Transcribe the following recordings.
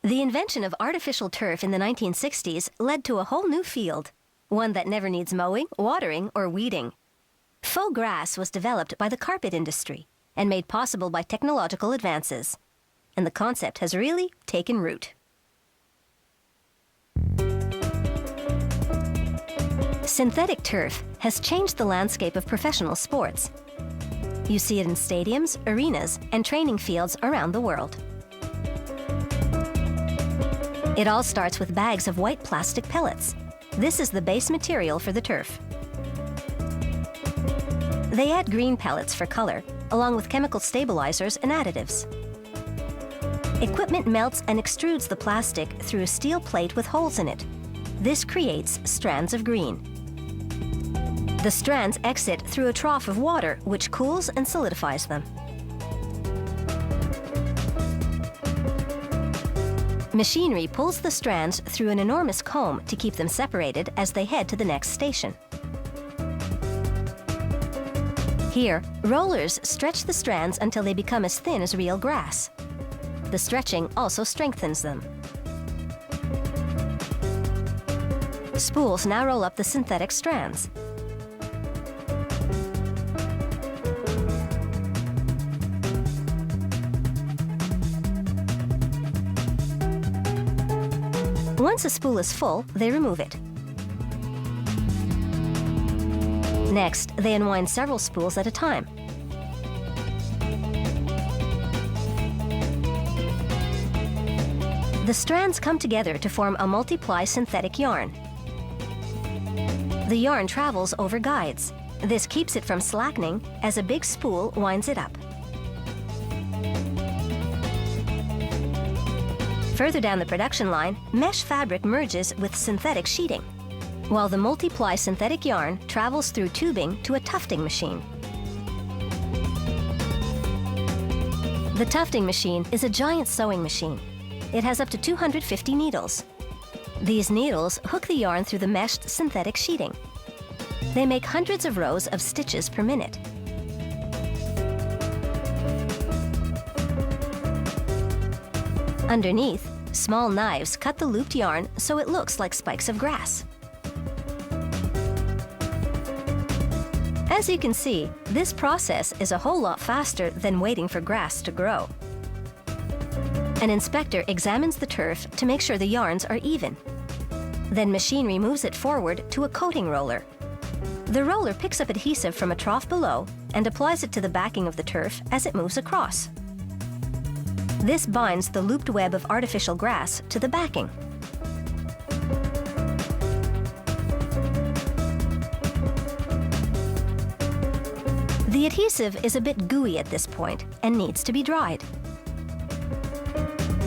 The invention of artificial turf in the 1960s led to a whole new field, one that never needs mowing, watering, or weeding. Faux grass was developed by the carpet industry and made possible by technological advances. And the concept has really taken root. Synthetic turf has changed the landscape of professional sports. You see it in stadiums, arenas, and training fields around the world. It all starts with bags of white plastic pellets. This is the base material for the turf. They add green pellets for color, along with chemical stabilizers and additives. Equipment melts and extrudes the plastic through a steel plate with holes in it. This creates strands of green. The strands exit through a trough of water, which cools and solidifies them. Machinery pulls the strands through an enormous comb to keep them separated as they head to the next station. Here, rollers stretch the strands until they become as thin as real grass. The stretching also strengthens them. Spools now roll up the synthetic strands. Once a spool is full, they remove it. Next, they unwind several spools at a time. The strands come together to form a multiply synthetic yarn. The yarn travels over guides. This keeps it from slackening as a big spool winds it up. Further down the production line, mesh fabric merges with synthetic sheeting, while the multiply synthetic yarn travels through tubing to a tufting machine. The tufting machine is a giant sewing machine. It has up to 250 needles. These needles hook the yarn through the meshed synthetic sheeting. They make hundreds of rows of stitches per minute. Underneath, small knives cut the looped yarn so it looks like spikes of grass. As you can see, this process is a whole lot faster than waiting for grass to grow. An inspector examines the turf to make sure the yarns are even. Then machinery moves it forward to a coating roller. The roller picks up adhesive from a trough below and applies it to the backing of the turf as it moves across. This binds the looped web of artificial grass to the backing. The adhesive is a bit gooey at this point and needs to be dried.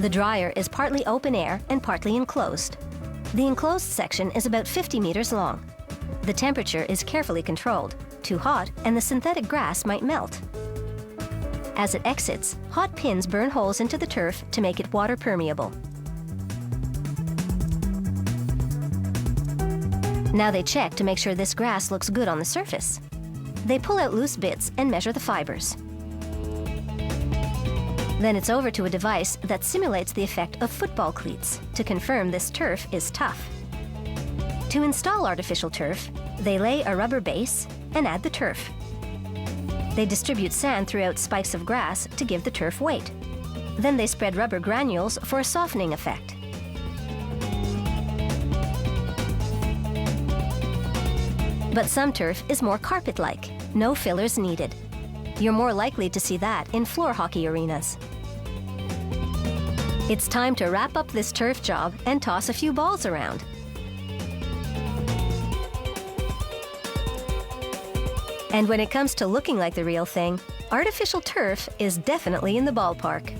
The dryer is partly open air and partly enclosed. The enclosed section is about 50 meters long. The temperature is carefully controlled. Too hot and the synthetic grass might melt. As it exits, hot pins burn holes into the turf to make it water permeable. Now they check to make sure this grass looks good on the surface. They pull out loose bits and measure the fibers. Then it's over to a device that simulates the effect of football cleats to confirm this turf is tough. To install artificial turf, they lay a rubber base and add the turf. They distribute sand throughout spikes of grass to give the turf weight. Then they spread rubber granules for a softening effect. But some turf is more carpet-like, no fillers needed. You're more likely to see that in floor hockey arenas. It's time to wrap up this turf job and toss a few balls around. And when it comes to looking like the real thing, artificial turf is definitely in the ballpark.